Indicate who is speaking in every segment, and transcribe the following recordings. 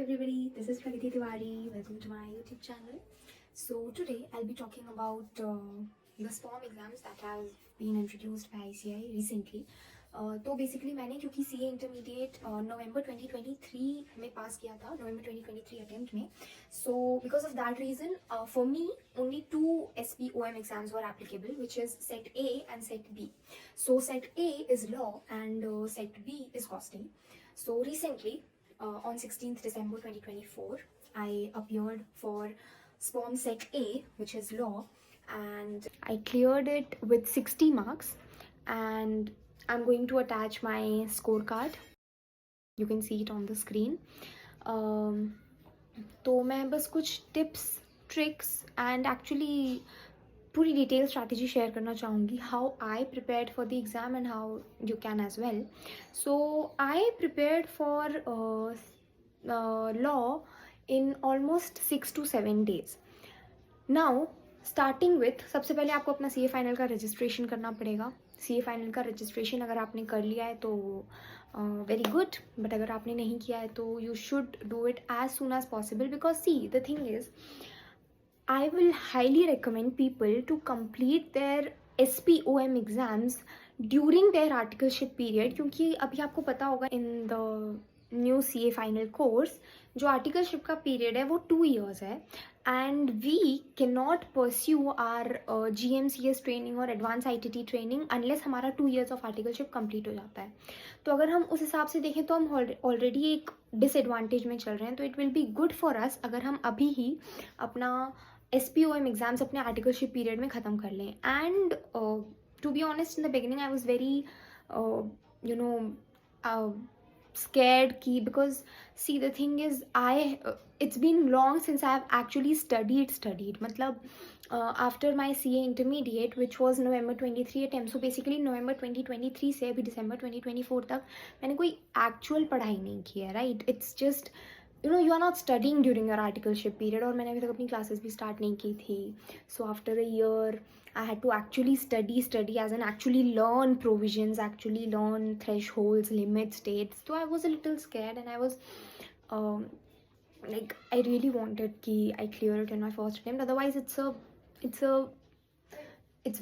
Speaker 1: everybody, this is Pragati Tiwari. Welcome to my YouTube channel. So today I'll be talking about the SPOM exams that have been introduced by ICI recently. तो basically मैंने क्योंकि CA intermediate नवंबर 2023 में पास किया था, नवंबर 2023 attempt में. So because of that reason, for me only two SPOM exams were applicable, which is Set A and Set B. So Set A is law and Set B is costing. So recently, on 16th December 2024, I appeared for SPOM Set A, which is law, and I cleared it with 60 marks. And I'm going to attach my scorecard. You can see it on the screen. तो मैं बस कुछ tips tricks and actually पूरी detail strategy share करना चाहूँगी how I prepared for the exam and how you can as well. So I prepared for law in almost 6 to 7 days. Now starting with, सबसे पहले आपको अपना CA final का registration करना पड़ेगा. CA फाइनल का रजिस्ट्रेशन अगर आपने कर लिया है तो वेरी गुड, बट अगर आपने नहीं किया है तो you should do it as soon as possible, because see the thing is I will highly recommend people to complete their SPOM exams during their articleship period, क्योंकि अभी आपको पता होगा in the new CA final course जो articleship का period है वो 2 years है, and we can not pursue our GMCS training और एडवांस ITT ट्रेनिंग अनलेस हमारा 2 years ऑफ आर्टिकलशिप कंप्लीट हो जाता है. तो अगर हम उस हिसाब से देखें तो हम ऑलरेडी एक डिसएडवांटेज में चल रहे हैं. तो it will be good for us अगर हम अभी ही अपना SPOM एग्जाम्स अपने आर्टिकलशिप पीरियड में ख़त्म कर लें. And to be honest, in the beginning I was very scared ki, because see the thing is it's been long since I have actually studied matlab after my CA intermediate, which was November 23 attempt. So basically November 2023 से अभी December 2024 तक मैंने कोई actual पढ़ाई नहीं की है, right? It's just you are not studying during your articleship period, और मैंने अभी तक अपनी classes भी start नहीं की थी. So after a year I had to actually study as in actually learn provisions, actually learn thresholds, limits, dates. So I was a little scared, and I was like I really wanted ki I clear it in my first attempt. Otherwise it's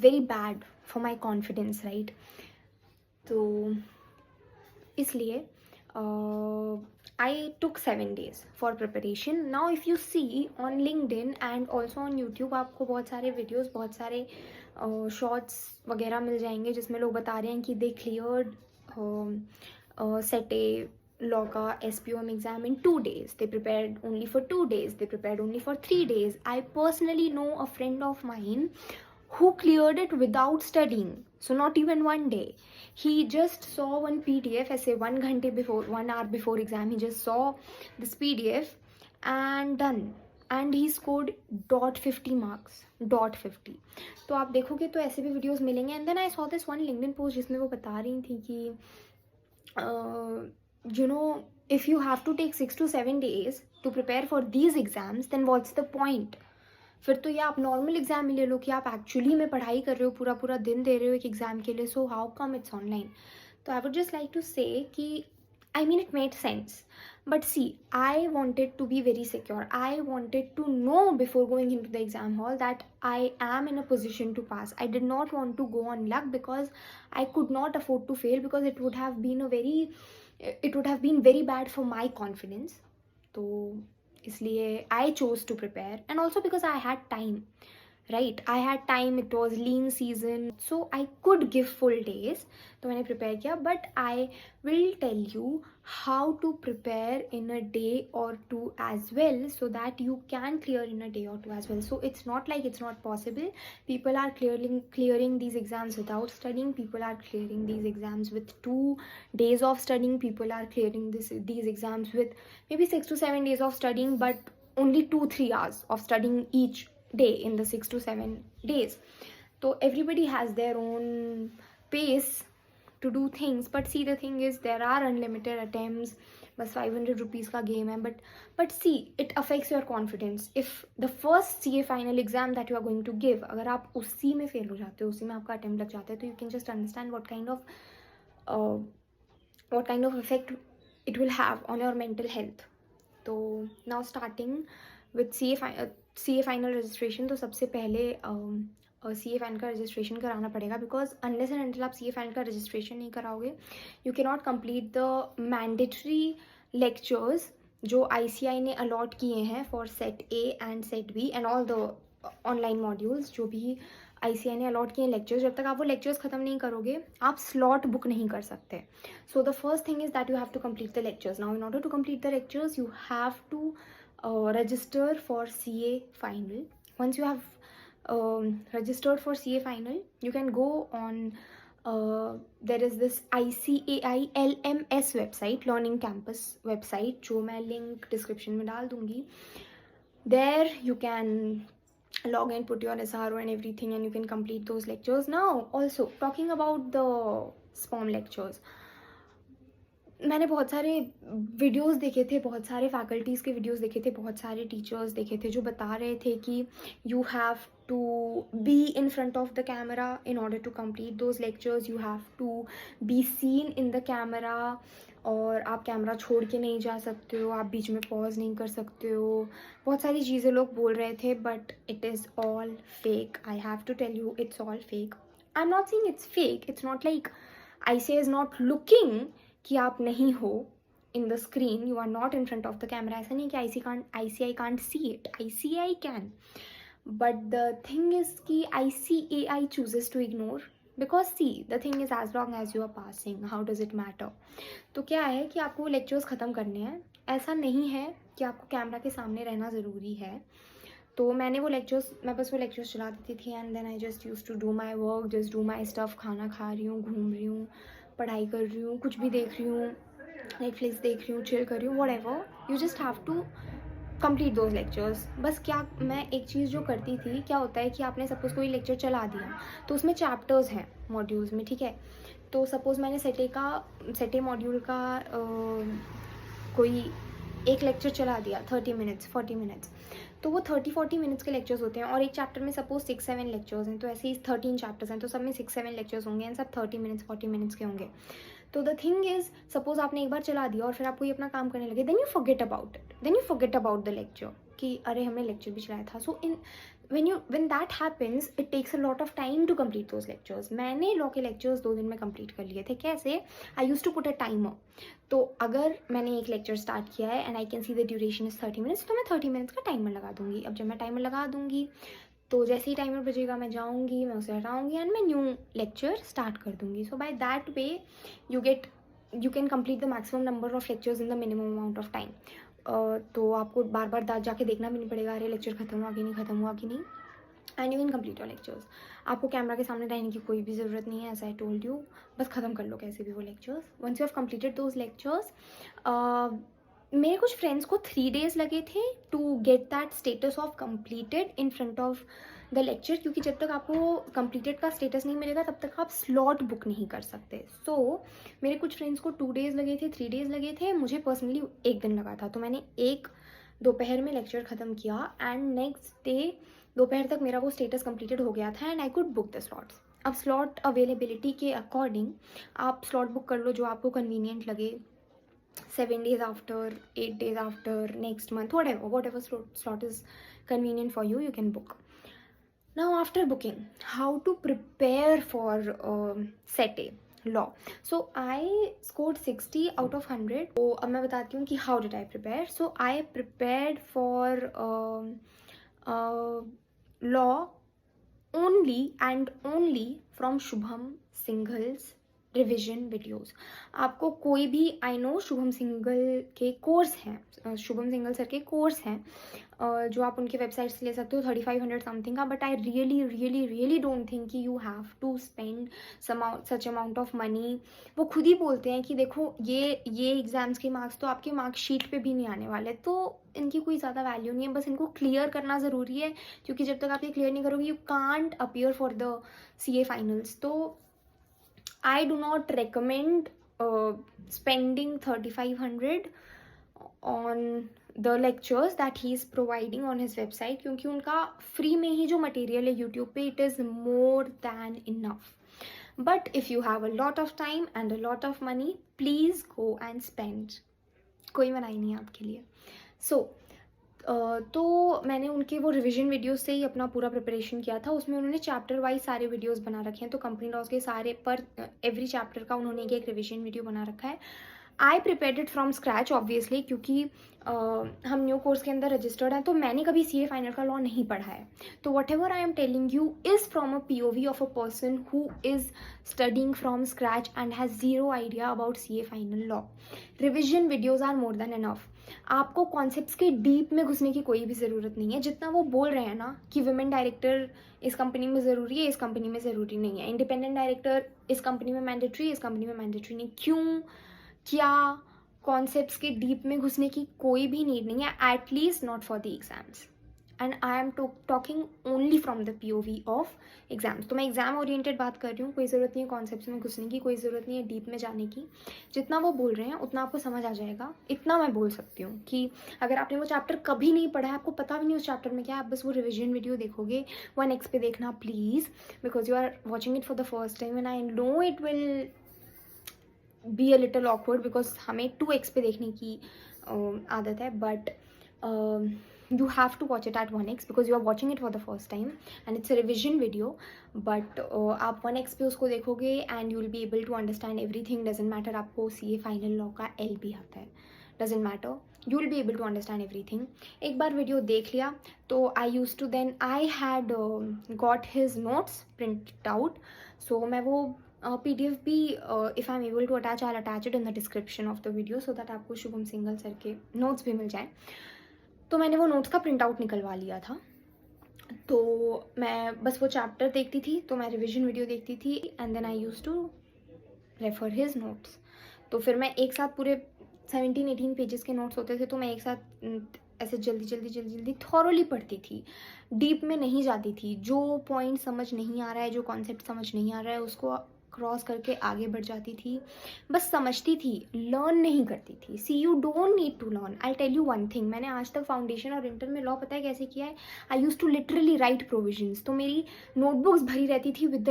Speaker 1: very bad for my confidence, right? So इसलिए I took 7 days for preparation. Now if you see on LinkedIn and also on YouTube, आपको बहुत सारे videos, बहुत सारे shorts वगैरह मिल जाएंगे जिसमें लोग बता रहे हैं कि they cleared Set A law का SPOM exam in 2 days. They prepared only for 2 days. They prepared only for 3 days. I personally know a friend of mine who cleared it without studying. So not even 1 day. He just saw one PDF ऐसे 1 घंटे before, 1 hour before exam, he just saw this PDF and done. And he scored .50 marks. .50. तो आप देखोगे तो ऐसे भी videos मिलेंगे. And then I saw this one LinkedIn post जिसमें वो बता रही थी कि if you have to take 6 to 7 days to prepare for these exams, then what's the point? फिर तो ये आप नॉर्मल एग्जाम में ले लो कि आप एक्चुअली में पढ़ाई कर रहे हो, पूरा पूरा दिन दे रहे हो एक एग्जाम के लिए. So how come it's online? तो I would just like to say कि I mean, it made sense. But see, I wanted to be very secure. I wanted to know before going into the exam hall that I am in a position to pass. I did not want to go on luck, because I could not afford to fail, because it would have been very bad for my confidence. So इसलिए I chose to prepare, and also because I had time, right? I had time, it was lean season, so I could give full days. तो मैंने prepare किया, but I will tell you how to prepare in a day or 2 as well, so that you can clear in a day or 2 as well. So it's not like it's not possible. People are clearing these exams without studying. People are clearing these exams with 2 days of studying. People are clearing these exams with maybe 6 to 7 days of studying, but only 2-3 hours of studying each day in the 6 to 7 days. So everybody has their own pace to do things, but see the thing is there are unlimited attempts. बस 500 rupees का game है, but see, it affects your confidence. If the first CA final exam that you are going to give, अगर आप उसी में fail हो जाते हो, उसी में आपका attempt लग जाता है, तो you can just understand what kind of effect it will have on your mental health. तो now starting with C A final registration, तो सबसे पहले सी ए फाइनल का रजिस्ट्रेशन कराना पड़ेगा, बिकॉज अनलेस एंड अनटिल आप सी ए फाइनल का registration नहीं कराओगे you can not complete the mandatory lectures जो ICI ने अलॉट किए हैं for set A and set B and all the online modules. जो भी ICI ने अलॉट किए लेक्चर्स, जब तक आप वो लेक्चर्स ख़त्म नहीं करोगे आप स्लॉट बुक नहीं कर सकते। So the first thing is that you have to complete the lectures. Now in order to complete the lectures you have to register for CA final. Once you have registered for CA final, you can go on there is this ICAI LMS website, Learning Campus website, जो मैं link description में डाल दूँगी. There you can log in, put your SRO and everything, and you can complete those lectures. Now also talking about the SPOM lectures, मैंने बहुत सारे videos देखे थे, बहुत सारे फैकल्टीज़ के वीडियोस देखे थे, बहुत सारे टीचर्स देखे थे जो बता रहे थे कि you have to be in front of the camera in order to complete those lectures, you have to be seen in the camera, और आप कैमरा छोड़ के नहीं जा सकते हो, आप बीच में पॉज नहीं कर सकते हो, बहुत सारी चीज़ें लोग बोल रहे थे, but it is all fake. I have to tell you it's all fake. I am not saying it's fake, it's not like ICI is not looking कि आप नहीं हो in the screen, you are not in front of the camera. ऐसा नहीं कि ICI can't see it, ICI can, but the thing is कि ICAI chooses to ignore, because see the thing is as long as you are passing, how does it matter. तो क्या है कि आपको lectures ख़त्म करने हैं, ऐसा नहीं है कि आपको कैमरा के सामने रहना ज़रूरी है. तो मैं बस वो लेक्चर्स चला देती थी, and then I just use to do my work, just do my stuff. खाना खा रही हूँ, घूम रही हूँ, पढ़ाई कर रही हूँ, कुछ भी देख रही हूँ, नेटफ्लिक्स देख रही हूँ, चिल कर रही हूँ, whatever. You just have to complete those lectures. बस क्या मैं एक चीज़ जो करती थी, क्या होता है कि आपने सपोज़ कोई लेक्चर चला दिया तो उसमें चैप्टर्स हैं मॉड्यूल्स में, ठीक है. तो सपोज़ मैंने सेटे मॉड्यूल का कोई एक लेक्चर चला दिया 30 मिनट्स 40 मिनट्स, तो वो 30-40 मिनट्स के लेक्चर्स होते हैं, और एक चैप्टर में सपोज 6-7 लेक्चर्स हैं, तो ऐसे ही 13 चैप्टर्स हैं, तो सब में 6-7 लेक्चर्स होंगे एंड सब 30 मिनट्स 40 मिनट्स के होंगे. तो द थिंग इज़, सपोज आपने एक बार चला दिया और फिर आप कोई अपना काम करने लगे, then you forget about the lecture कि अरे हमने लेक्चर भी चलाया था. So when that happens, it takes a lot of time to complete those lectures. मैंने लॉ के लेक्चर्स 2 दिन में कंप्लीट कर लिए थे. कैसे? I use to put a timer. तो अगर मैंने एक लेक्चर स्टार्ट किया है and I can see the duration is 30 minutes, तो मैं 30 मिनट्स का टाइमर लगा दूंगी. अब जब मैं टाइमर लगा दूंगी तो जैसे ही टाइमर बजेगा मैं जाऊंगी, मैं उसे हटाऊंगी एंड मैं न्यू लेक्चर स्टार्ट कर दूंगी. So by that way you can complete the maximum number of lectures in the minimum amount of time. तो आपको बार बार जाके देखना भी नहीं पड़ेगा अरे लेक्चर खत्म हुआ कि नहीं. And you can complete your lectures. आपको कैमरा के सामने रहने की कोई भी ज़रूरत नहीं है, एज आई टोल्ड यू. बस ख़त्म कर लो कैसे भी वो lectures. Once you have completed those lectures, मेरे कुछ फ्रेंड्स को 3 days लगे थे to get that status of completed in front of the lecture, क्योंकि जब तक आपको कंप्लीटेड का स्टेटस नहीं मिलेगा तब तक आप स्लॉट बुक नहीं कर सकते. सो मेरे कुछ फ्रेंड्स को 2 days लगे थे, 3 days लगे थे, मुझे पर्सनली 1 दिन लगा था. तो मैंने एक दोपहर में लेक्चर ख़त्म किया एंड नेक्स्ट डे दोपहर तक मेरा वो स्टेटस कंप्लीटेड हो गया था and I could book the slots. अब स्लॉट अवेलेबिलिटी के अकॉर्डिंग आप स्लॉट बुक कर लो जो आपको कन्वीनियंट लगे. 7 days after, 8 days after, next month, whatever slot is convenient for you, you can book. Now after booking, how to prepare for set A law. So I scored 60 out of 100. तो अब मैं बताती हूँ कि how did I prepare. So I prepared for law only and only from Shubham Singhal's revision videos. आपको कोई भी, I know Shubham Singhal के कोर्स हैं, शुभम सिंघल सर के कोर्स हैं जो आप उनके वेबसाइट से ले सकते हो 3500 समथिंग का, but I really don't think कि you have to spend such amount of money. वो खुद ही बोलते हैं कि देखो ये एग्जाम्स के मार्क्स तो आपके मार्कशीट पे भी नहीं आने वाले, तो इनकी कोई ज़्यादा वैल्यू नहीं है. बस इनको क्लियर करना ज़रूरी है, क्योंकि जब तक आप ये क्लियर नहीं करोगे you can't appear for the CA finals. तो I do not recommend spending 3500 on the lectures that he is providing on his website, क्योंकि उनका फ्री में ही जो मटेरियल है यूट्यूब पे, it is more than enough. But if you have a lot of time and a lot of money, please go and spend. कोई मनाही नहीं है आपके लिए. सो तो मैंने उनके वो रिवीजन वीडियोस से ही अपना पूरा प्रिपरेशन किया था। उसमें उन्होंने चैप्टर वाइज सारे वीडियोस बना रखे हैं, तो कंपनी लॉज के सारे पर एवरी चैप्टर का उन्होंने एक रिवीजन वीडियो बना रखा है। आई prepared it from scratch obviously, क्योंकि हम न्यू कोर्स के अंदर रजिस्टर्ड हैं, तो मैंने कभी CA फाइनल का लॉ नहीं पढ़ा है। तो whatever I am telling you is from a POV of a person who is studying from scratch and has zero idea about CA final law. Revision videos are more than enough. आपको concepts के deep में घुसने की कोई भी ज़रूरत नहीं है। जितना वो बोल रहे हैं ना कि वुमेन डायरेक्टर इस कंपनी में ज़रूरी है, इस कंपनी में ज़रूरी नहीं है, इंडिपेंडेंट डायरेक्टर इस कंपनी में मैंडेटरी है, इस कंपनी में मैंडेटरी नहीं, क्यों, क्या, कॉन्सेप्ट्स के डीप में घुसने की कोई भी नीड नहीं है, at least not for the exams. And I am talking only from the POV of exams. तो मैं एग्जाम ओरिएंटेड बात कर रही हूँ, कोई ज़रूरत नहीं है कॉन्सेप्ट्स में घुसने की, कोई ज़रूरत नहीं है डीप में जाने की। जितना वो बोल रहे हैं उतना आपको समझ आ जाएगा। इतना मैं बोल सकती हूँ कि अगर आपने वो चैप्टर कभी नहीं पढ़ा है, आपको पता भी नहीं उस चैप्टर में क्या है, आप बस वो रिविजन वीडियो देखोगे 1x पे देखना please, because you are watching it for the first time and I know it will be a little awkward, because हमें 2x पे देखने की आदत है, but you have to watch it at 1x because you are watching it for the first time and it's a revision video. but आप 1x पे उसको देखोगे and you will be able to understand everything. doesn't matter आपको CA final law का L भी आता है, doesn't matter, you will be able to understand everything. एक बार वीडियो देख लिया तो I had got his notes printed out, so मैं वो PDF भी if I'm able to attach, I'll attach it in the description of the video so that आपको Shubham single sir के notes भी मिल जाए। तो मैंने वो नोट्स का प्रिंट आउट निकलवा लिया था। तो मैं बस वो चैप्टर देखती थी, तो मैं रिवीजन वीडियो देखती थी and then I use to refer his notes. तो फिर मैं एक साथ पूरे 17-18 पेजेस के नोट्स होते थे, तो मैं एक साथ ऐसे जल्दी थॉरोली पढ़ती थी, डीप में नहीं जाती थी। जो पॉइंट समझ नहीं आ रहा है, जो कॉन्सेप्ट समझ नहीं आ रहा है, उसको क्रॉस करके आगे बढ़ जाती थी। बस समझती थी, लर्न नहीं करती थी। See you don't need to learn. I tell you one thing, मैंने आज तक फाउंडेशन और इंटर में लॉ पता है कैसे किया है? I use to literally write provisions. तो मेरी नोटबुक्स भरी रहती थी with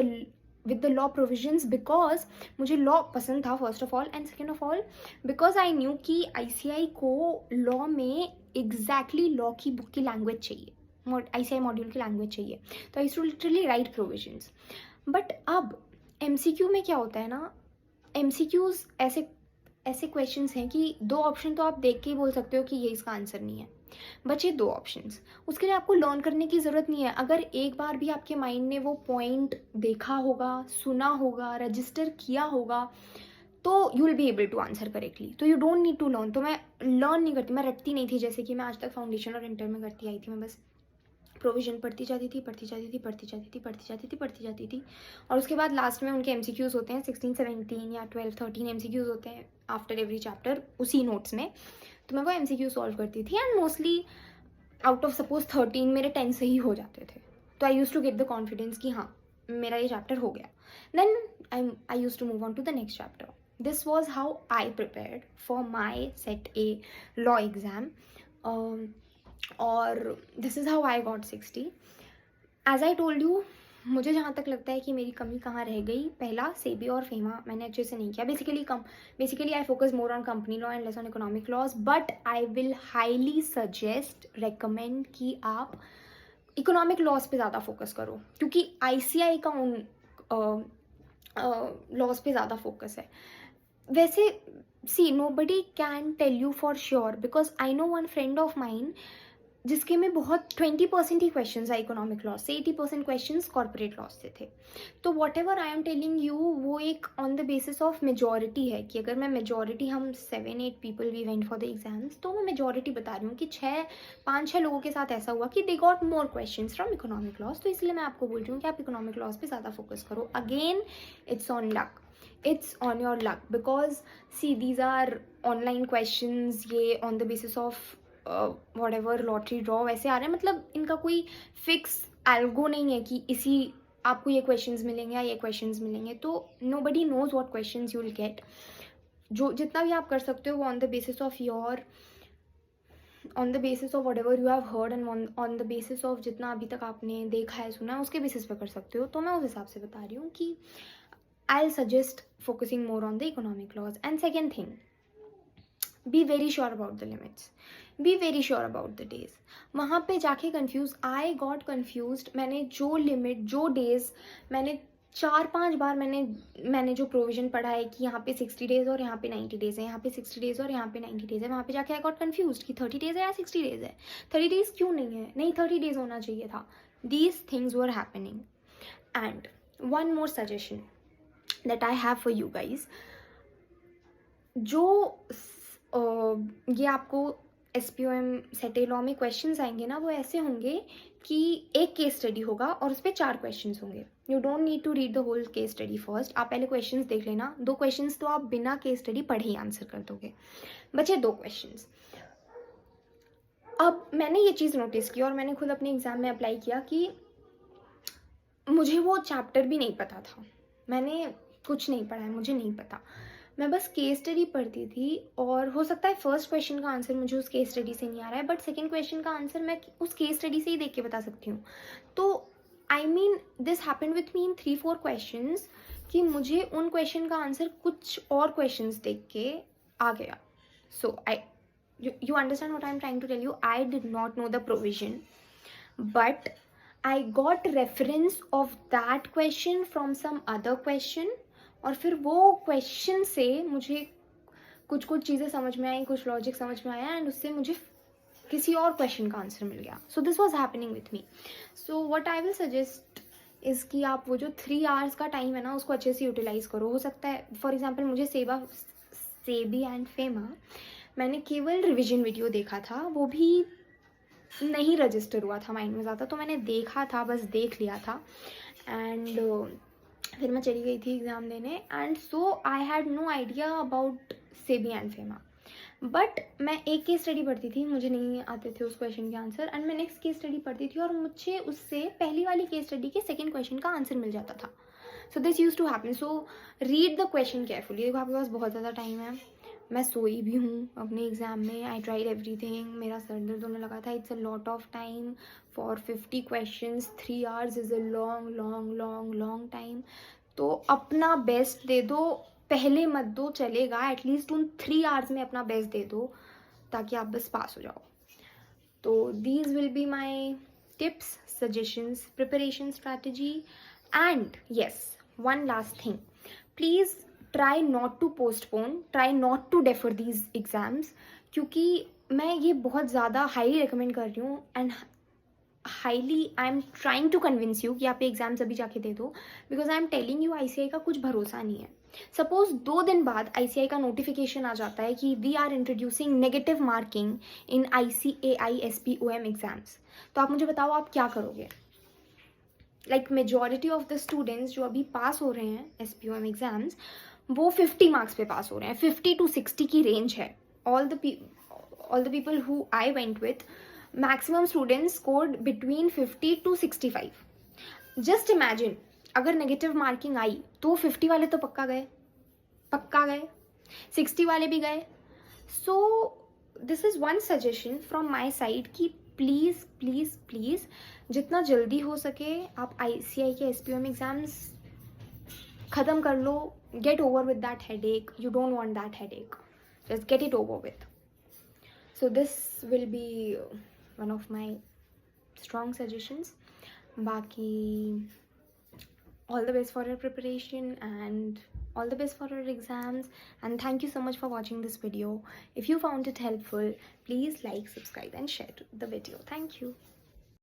Speaker 1: the law provisions, because मुझे लॉ पसंद था first of all, and second of all because I knew कि ICI को लॉ में एग्जैक्टली लॉ की बुक की लैंग्वेज चाहिए, ICI मॉड्यूल की लैंग्वेज चाहिए। तो I used to literally write provisions. But अब MCQ में क्या होता है ना, MCQs ऐसे क्वेश्चंस हैं कि 2 ऑप्शन तो आप देख के ही बोल सकते हो कि ये इसका आंसर नहीं है। बचे 2 ऑप्शंस, उसके लिए आपको लर्न करने की ज़रूरत नहीं है। अगर एक बार भी आपके माइंड ने वो पॉइंट देखा होगा, सुना होगा, रजिस्टर किया होगा, तो you will be able to answer correctly. तो you don't need to learn. तो मैं लर्न नहीं करती, मैं रटती नहीं थी जैसे कि मैं आज तक फाउंडेशन और इंटर में करती आई थी। मैं बस प्रोविजन पढ़ती जाती थी और उसके बाद लास्ट में उनके MCQs होते हैं 16, 17 या 12, 13 MCQs होते हैं आफ्टर एवरी चैप्टर उसी नोट्स में। तो मैं वो MCQ सॉल्व करती थी and mostly out of suppose 13 मेरे 10 से ही हो जाते थे। तो I use to get the confidence कि हाँ मेरा ये चैप्टर हो गया। Then I use to move on to the next chapter. This was how I prepared for my set A law exam और this is how I got 60। As I told you, मुझे जहाँ तक लगता है कि मेरी कमी कहाँ रह गई, पहला सेबी और फेमा मैंने अच्छे से नहीं किया। Basically I focus more on company law and less on economic laws, but I will highly suggest recommend कि आप इकोनॉमिक लॉज पे ज़्यादा फोकस करो, क्योंकि ICI का उन लॉज पे ज़्यादा फोकस है। वैसे सी nobody can tell you for sure because I know one friend of mine जिसके में बहुत 20% ही क्वेश्चंस है इकोनॉमिक लॉ से, 80% क्वेश्चंस कॉर्पोरेट लॉ से थे। तो whatever I am telling you वो एक on the basis of majority है कि अगर मैं मेजॉरिटी, हम 7-8 people we went for the exams, तो मैं मेजॉरिटी बता रही हूँ कि 5-6 लोगों के साथ ऐसा हुआ कि they got more questions from economic laws. तो इसलिए मैं आपको बोल रही हूँ कि आप इकोनॉमिक लॉज पे ज़्यादा फोकस करो। Again it's on luck, it's on your luck because see these are online questions, ये on the basis of whatever lottery draw वैसे आ रहे हैं। मतलब इनका कोई फिक्स एल्गो नहीं है कि इसी आपको ये क्वेश्चंस मिलेंगे या ये क्वेश्चंस मिलेंगे। तो nobody knows what questions you will get। जो जितना भी आप कर सकते हो वो on the basis of whatever you have heard and on the basis of जितना अभी तक आपने देखा है, सुना है, उसके बेसिस पे कर सकते हो। तो मैं उस हिसाब से बता रही हूँ कि I'll suggest focusing more on the economic laws. And second thing, be very sure about the limits, be very sure about the days. वहाँ पे जाके कन्फ्यूज, आई गॉट कन्फ्यूज. मैंने जो लिमिट, जो डेज, मैंने 4-5 बार मैंने जो प्रोविज़न पढ़ा है कि यहाँ पे 60 डेज़ और यहाँ पे 90 डेज़ है, यहाँ पे 60 डेज़ और यहाँ पे 90 डेज़ है, वहाँ पे जाके आई गॉट कन्फ्यूज कि 30 डेज़ है या 60 डेज़ है. 30 डेज़ क्यों नहीं है? नहीं, 30 डेज़ होना चाहिए था. These things were happening. And one more suggestion that I have for you guys. जो ये आपको SPOM सेटे लॉ में क्वेश्चंस आएंगे ना, वो ऐसे होंगे कि एक केस स्टडी होगा और उस पर 4 क्वेश्चंस होंगे. You don't need to read the whole case study first. आप पहले क्वेश्चंस देख लेना. 2 क्वेश्चंस तो आप बिना केस स्टडी पढ़े ही आंसर कर दोगे. बचे 2 क्वेश्चंस. अब मैंने ये चीज़ नोटिस की और मैंने खुद अपने एग्ज़ाम में अप्लाई किया कि मुझे वो चैप्टर भी नहीं पता था. मैंने कुछ नहीं पढ़ा है, मुझे नहीं पता. मैं बस केस स्टडी पढ़ती थी और हो सकता है फर्स्ट क्वेश्चन का आंसर मुझे उस केस स्टडी से नहीं आ रहा है, बट सेकंड क्वेश्चन का आंसर मैं उस केस स्टडी से ही देख के बता सकती हूँ. तो I mean this happened with me in 3-4 questions कि मुझे उन क्वेश्चन का आंसर कुछ और क्वेश्चंस देख के आ गया. सो you understand what I'm trying to tell you. I did not know the provision, but I got reference of that question from some other question. और फिर वो क्वेश्चन से मुझे कुछ कुछ चीज़ें समझ में आई, कुछ लॉजिक समझ में आया, एंड उससे मुझे किसी और क्वेश्चन का आंसर मिल गया. So this was happening with me. So what I will suggest is कि आप वो जो 3 आवर्स का टाइम है ना, उसको अच्छे से यूटिलाइज़ करो. हो सकता है फॉर एग्जाम्पल मुझे सेबी एंड फेमा मैंने केवल रिविजन वीडियो देखा था, वो भी नहीं रजिस्टर हुआ था माइंड में ज़्यादा, तो मैंने देखा था, बस देख लिया था. एंड फिर मैं चली गई थी एग्ज़ाम देने. And so I had no idea about SEBI and FEMA. But मैं एक केस स्टडी पढ़ती थी, मुझे नहीं आते थे उस क्वेश्चन के आंसर, एंड मैं नेक्स्ट केस स्टडी पढ़ती थी और मुझे उससे पहली वाली केस स्टडी के सेकेंड क्वेश्चन का आंसर मिल जाता था. So this use to happen. So read the question carefully. देखो आपके पास बहुत ज़्यादा टाइम है. मैं सोई भी हूँ अपने एग्ज़ाम में. I tried everything. मेरा सर दर्द होने लगा था. It's a lot of time for 50 questions. 3 hours is a long long long long time. तो अपना बेस्ट दे दो. पहले मत दो, चलेगा. एटलीस्ट उन 3 आवर्स में अपना बेस्ट दे दो ताकि आप बस पास हो जाओ. तो these will be my tips, suggestions, preparation strategy. And yes, one last thing. Please try not to postpone, try not to defer these exams, क्योंकि मैं ये बहुत ज़्यादा हाईली रिकमेंड कर रही हूँ. And highly I am trying to convince you कि आप एग्ज़ाम्स अभी जाके दे दो, because I am telling you ICI का कुछ भरोसा नहीं है. सपोज 2 दिन बाद ICI का नोटिफिकेशन आ जाता है कि we are introducing negative marking in ICAI SPOM exams. तो आप मुझे बताओ आप क्या करोगे? Like majority of the students जो अभी पास हो रहे हैं SPOM एग्ज़ाम्स, वो 50 मार्क्स पे पास हो रहे हैं. 50 to 60 की रेंज है. All the people who I went with, maximum students scored between 50 to 65. Just imagine अगर नेगेटिव मार्किंग आई तो 50 वाले तो पक्का गए, 60 वाले भी गए. So this is one suggestion from my side कि प्लीज़ प्लीज़ प्लीज़ जितना जल्दी हो सके आप ICI के SPOM एग्ज़ाम्स ख़त्म कर लो. Get over with that headache. You don't want that headache. Just get it over with. So this will be one of my strong suggestions. Baki, all the best for your preparation and all the best for your exams. And thank you so much for watching this video. If you found it helpful, please like, subscribe and share the video. Thank you.